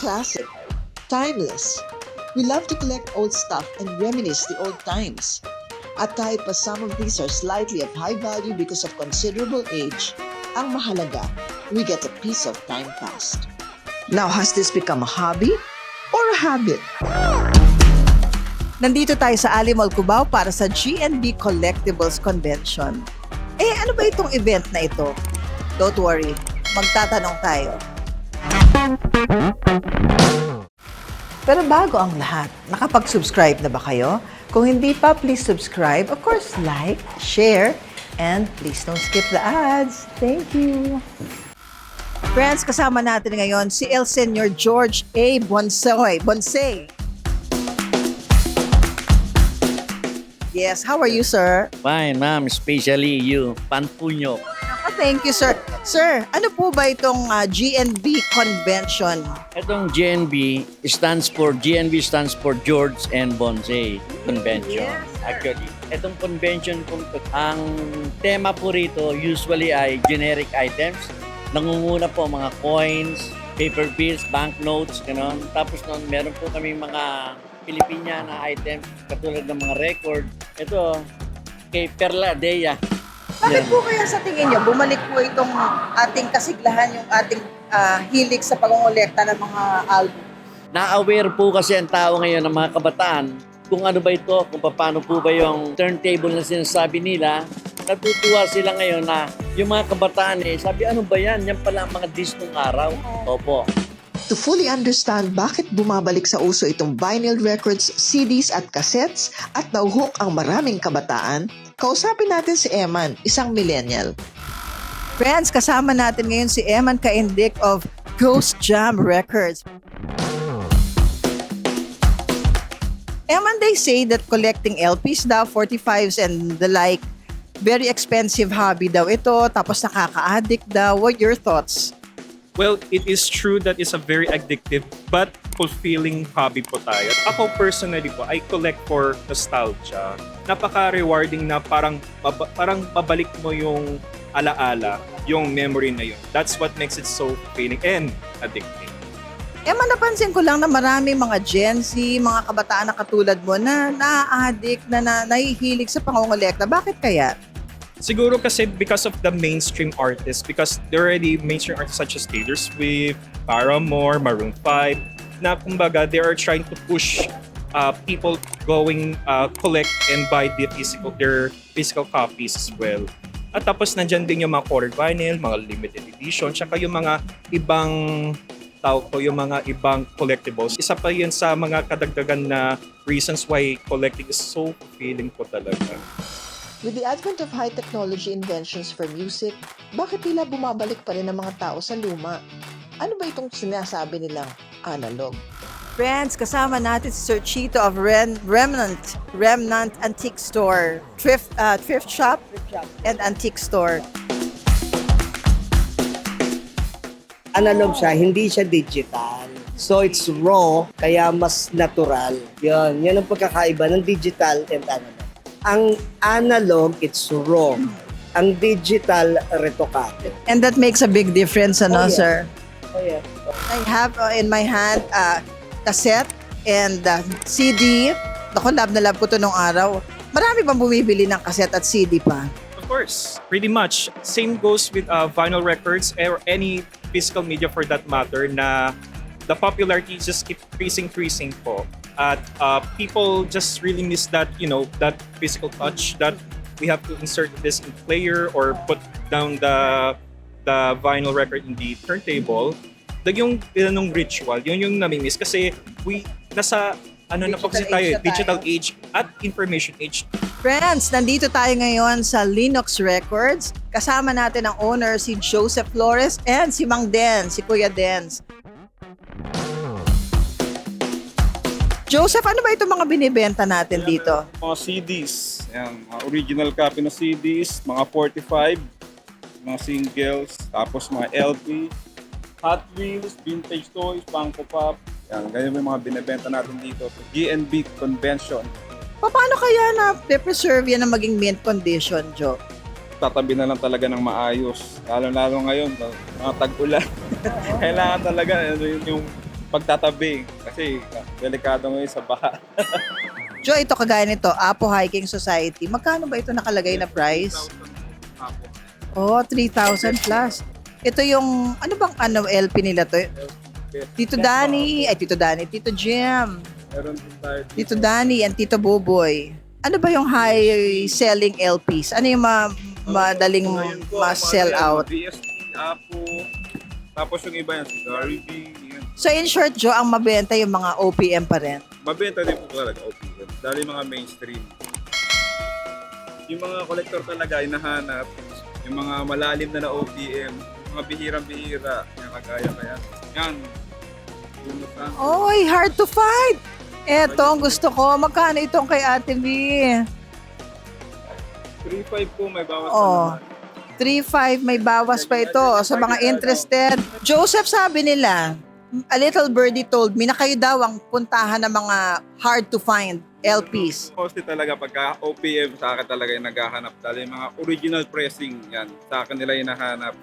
Classic, timeless. We love to collect old stuff and reminisce the old times. At kahit pa some of these are slightly of high value because of considerable age, ang mahalaga, we get a piece of time passed. Now, has this become a hobby or a habit? Nandito tayo sa Ali Mall Cubao para sa GNB Collectibles Convention. Ano ba itong event na ito? Don't worry, magtatanong tayo. Pero bago ang lahat, nakapag-subscribe na ba kayo? Kung hindi pa, please subscribe. Of course, like, share, and please don't skip the ads. Thank you. Friends, kasama natin ngayon si El Senior George A. Bonsay. Yes, how are you, sir? Fine, ma'am. Especially you. Panpunyo. Thank you, sir. Sir, ano po ba itong GNB Convention? Itong GNB stands for George and Bonsay Convention. Yes, Actually, itong convention po, ang tema po rito usually ay generic items. Nangunguna po mga coins, paper bills, banknotes, gano'n. Tapos noon, meron po kami mga Filipiniana items katulad ng mga record. Ito, kay Perla Dea. Bakit po kaya sa tingin niyo, bumalik po itong ating kasiglahan, yung ating hilig sa pangongolekta ng mga album? Na-aware po kasi ang tao ngayon ng mga kabataan kung ano ba ito, kung paano po ba yung turntable na sinasabi nila. Natutuwa sila ngayon na yung mga kabataan sabi ano ba yan? Yan pala ang mga disc nung araw. Opo. To fully understand bakit bumabalik sa uso itong vinyl records, CDs at cassettes at nauhok ang maraming kabataan, kausapin natin si Eman, isang millennial. Friends, kasama natin ngayon si Eman Kaindik of Ghost Jam Records. Eman, they say that collecting LPs daw, 45s and the like, very expensive hobby daw ito, tapos nakaka-addict daw. What your thoughts? Well, it is true that it's a very addictive but fulfilling hobby po tayo. Ako personally po, I collect for nostalgia. Napaka-rewarding na parang mabalik mo yung alaala, yung memory na yun. That's what makes it so fulfilling and addicting. Eman, napansin ko lang na marami mga Gen Z, mga kabataan na katulad mo na na-addict, na nahihilig sa pangongolekta. Bakit kaya? Siguro kasi because of the mainstream artists, because there are already mainstream artists such as Taylor Swift, Paramore, Maroon 5, na kumbaga they are trying to push people going collect and buy their physical copies as well. At tapos nandyan din yung mga colored vinyl, mga limited edition, tsaka yung mga ibang yung mga ibang collectibles. Isa pa yun sa mga kadagdagan na reasons why collecting is so fulfilling po talaga. With the advent of high technology inventions for music, bakit tila bumabalik pa rin ang mga tao sa luma? Ano ba itong sinasabi nilang analog? Friends, kasama natin si Sir Chito of Remnant Antique Store, thrift shop and antique store. Analog siya, hindi siya digital. So it's raw, kaya mas natural. Yan ang pagkakaiba ng digital and analog. Ang analog, it's raw. Ang digital, retokado. And that makes a big difference, Oh, yeah. sir? Oh yeah. I have in my hand cassette and CD. Ako, love na love ko to nung araw. Marami bang bumibili ng cassette at CD pa? Of course, pretty much. Same goes with vinyl records or any physical media for that matter na the popularity just keeps increasing po. At people just really miss that, that physical touch that we have to insert this in player or put down the vinyl record in the turntable. Yung ritual, yun yung nami-miss kasi nasa na po kasi tayo, digital age at information age. Friends, nandito tayo ngayon sa Linux Records. Kasama natin ang owner, si Joseph Flores, and si Mang Den, si Kuya Dens. Joseph, ano ba itong mga binibenta natin dito? Mga CDs, yan, mga original copy na CDs, mga 45, mga singles, tapos mga LP, Hot Wheels, vintage toys, Funko Pop. Yan, ganyan yung mga binibenta natin dito. GNB Convention. Paano kaya na-preserve yan na maging mint condition, Joe? Tatabi na lang talaga ng maayos. Lalo-lalo ngayon, mga tag-ulan. Kailangan talaga yung pagtatabi. Kasi delikado ngayon sa baha. Joe, ito kagaya nito, Apo Hiking Society. Magkano ba ito nakalagay na price? 3,000 Oh, 3,000 plus. Ito yung, ano bang LP nila to? Tito Danny, Tito Jim, Meron din tayo dito. Tito Danny, and Tito Buboy. Ano ba yung high-selling LPs? Ano yung madaling Ngayon po, ma-sell mga out? DSP, Apo, tapos yung iba yan, si Gary V. Yan. So in short, Joe, ang mabenta yung mga OPM pa rin. Mabenta din po talaga OPM. Dahil yung mga mainstream. Yung mga collector talaga hinahanap, yung mga malalim na OPM, mga bihirang-bihira, yung kagaya. Yan. Oy, hard to find! Eto, ang gusto ko. Magkano itong kay Ate B? 3.5 po, may bawas Oh. pa naman. 3,500, may bawas pa ito sa mga interested. Joseph, sabi nila, a little birdie told me na kayo daw ang puntahan ng mga hard to find LPs. Mostly talaga pagka OPM sa akin talaga yung naghahanap. Dahil yung mga original pressing yan, sa akin nila hinahanap.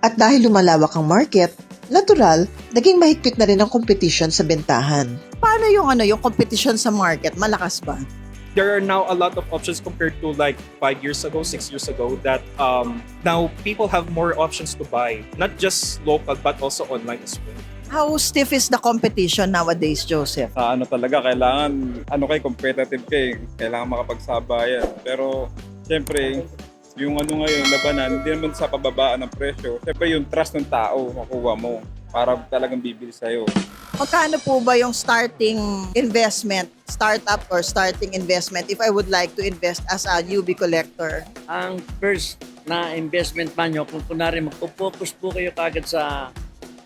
At dahil lumalawak ang market, natural, naging mahigpit na rin ang competition sa bentahan. Paano yung yung competition sa market? Malakas ba? There are now a lot of options compared to like 5 years ago, 6 years ago that now people have more options to buy. Not just local but also online as well. How stiff is the competition nowadays, Joseph? Sa ano talaga, kailangan, competitive kailangan makapagsabayan. Pero, siyempre, yung ngayon, labanan, hindi naman sa pababaan ng presyo. Siyempre, yung trust ng tao, makuha mo para talagang bibili sa'yo. Magkano po ba yung starting investment, startup or starting investment if I would like to invest as a newbie collector? Ang first na investment man nyo, kung kunwari magpo-focus po kayo kagad sa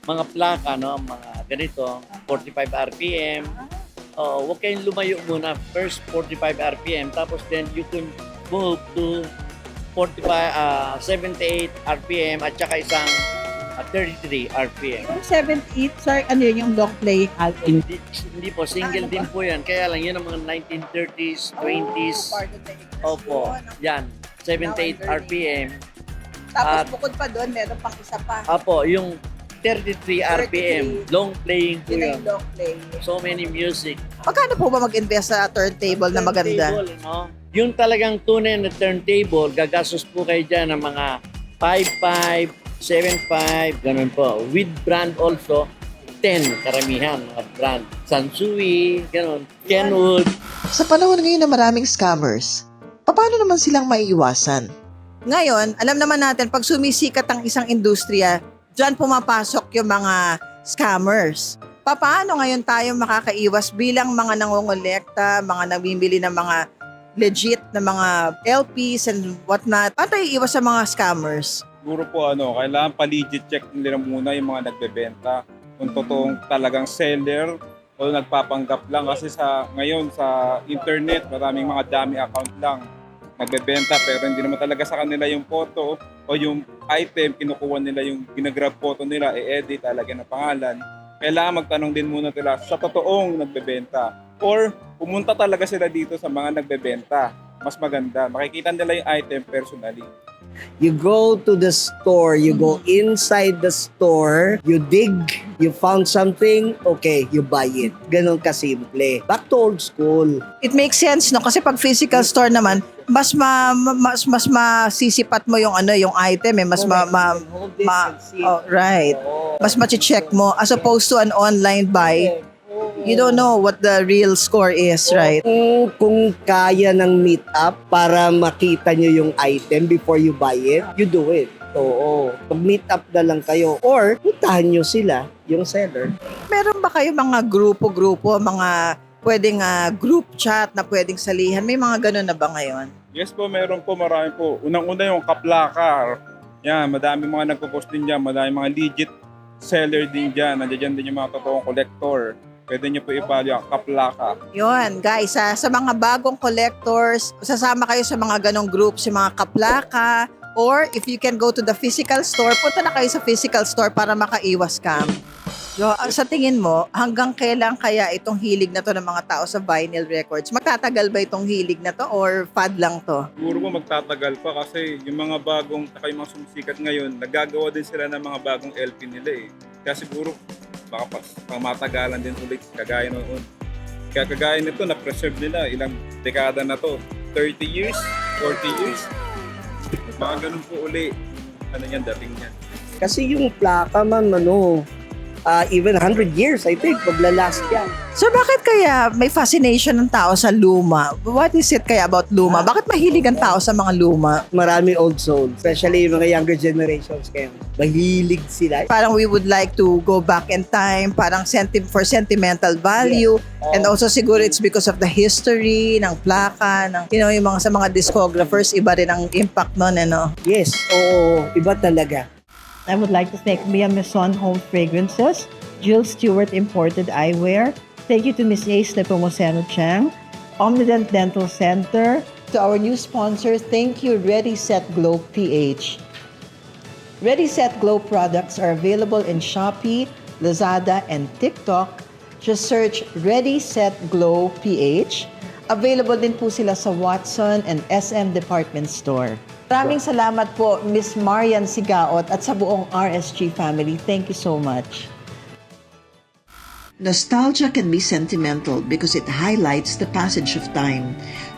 mga plaka, no? Mga ganito, 45 RPM. Huwag kayong lumayo muna. First 45 RPM, tapos then you can move to 78 RPM at saka isang 33 RPM. Yung 7-8, sir, ano yun, yung long playing album? Hindi po, single din po yan. Kaya lang, yun ang mga 1930s, 20s. Opo, yan. 78 RPM. Tapos bukod pa doon, meron pang isa pa. Opo, yung 33 RPM. Long playing po Yun yun. yung long play. So many music. Magkano po ba mag-invest sa turntable na maganda? Turntable, no? Yung talagang tunay na turntable, gagastos po kayo dyan ng mga 5.5, 7.5, ganun po. With brand also, 10 karamihan, mga brand. Sansui, ganun. Kenwood. Sa panahon ngayon na maraming scammers, paano naman silang maiiwasan? Ngayon, alam naman natin, pag sumisikat ang isang industriya, dyan pumapasok yung mga scammers. Paano ngayon tayo makakaiwas bilang mga nangongolekta, mga nabibili ng mga legit na mga LPs and whatnot? Paano tayo iiwas sa mga scammers? Siguro po kailangan pa-legit check nila muna yung mga nagbebenta. Kung totoong talagang seller o nagpapanggap lang. Kasi ngayon sa internet, maraming mga dummy account lang nagbebenta pero hindi naman talaga sa kanila yung photo o yung item, kinukuha nila yung ginagrab photo nila, i-edit talaga ng pangalan. Kailangan magtanong din muna nila sa totoong nagbebenta. Or pumunta talaga sila dito sa mga nagbebenta. Mas maganda. Makikita nila yung item personally. You go to the store, you go inside the store, you dig, you found something, okay, you buy it. Ganon kasimple. Back to old school. It makes sense, no? Kasi pag physical store naman, mas masisipat mo yung yung item mas right. Mas mache-check mo as opposed to an online buy. You don't know what the real score is, right? Kung kaya ng meet up para makita nyo yung item before you buy it, you do it. Oo. Pag-meet up na lang kayo or puntahan nyo sila, yung seller. Meron ba kayo mga grupo-grupo, mga pwedeng group chat na pwedeng salihan? May mga ganun na ba ngayon? Yes po, meron po, marami po. Unang-una yung kaplaka. Yan, madami mga nagpo-post din dyan, madami mga legit seller din dyan. Nandiyan din yung mga totoong collector. Pwede nyo po i-follow ang Kaplaka. Yun, guys, sa mga bagong collectors, sasama kayo sa mga ganong groups, yung mga kaplaka, or if you can go to the physical store, punta na kayo sa physical store para makaiwas scam. Sa tingin mo, hanggang kailan kaya itong hilig na to ng mga tao sa vinyl records? Magtatagal ba itong hilig na to or fad lang to? Siguro po magtatagal pa kasi yung mga bagong, saka yung mga sumisikat ngayon, nagagawa din sila ng mga bagong LP nila eh. Kaya siguro, baka pang matagalan din ulit, kagaya noon. Kaya kagaya nito, na-preserve nila, ilang dekada na to. 30 years, 40 years. Mga ganun po uli. Ano yan, dating yan. Kasi yung plaka man, even 100 years, I think, maglalast yan. So bakit kaya may fascination ng tao sa luma? What is it kaya about luma? Bakit mahilig ang tao sa mga luma? Marami old soul, especially yung mga younger generations kayo. Mahilig sila. Parang we would like to go back in time, parang for sentimental value. And also siguro it's because of the history ng plaka, ng, yung mga sa mga discographers, iba rin ang impact nun, Yes, oo, iba talaga. I would like to thank Mia Maison Home Fragrances, Jill Stewart Imported Eyewear. Thank you to Miss Ace Nepomuceno Chang, Omnident Dental Center. To our new sponsor, thank you, Ready Set Glow PH. Ready Set Glow products are available in Shopee, Lazada, and TikTok. Just search Ready Set Glow PH. Available din po sila sa Watson and SM Department Store. Maraming salamat po, Miss Marian Sigaot at sa buong RSG family. Thank you so much. Nostalgia can be sentimental because it highlights the passage of time.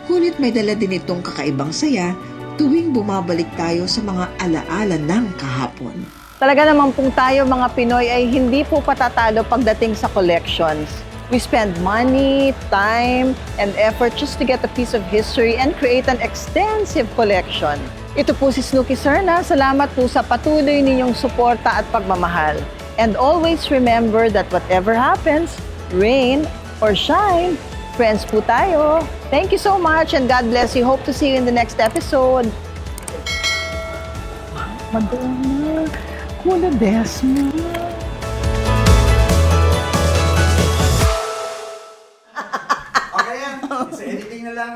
Ngunit may dala din itong kakaibang saya tuwing bumabalik tayo sa mga alaala ng kahapon. Talaga naman pong tayo mga Pinoy ay hindi po patatalo pagdating sa collections. We spend money, time, and effort just to get a piece of history and create an extensive collection. Ito po si Snooki Serna. Salamat po sa patuloy ninyong suporta at pagmamahal. And always remember that whatever happens, rain or shine, friends po tayo. Thank you so much and God bless you. Hope to see you in the next episode. Madonna, Kuna Desma. Okay yan. Sa editing na lang.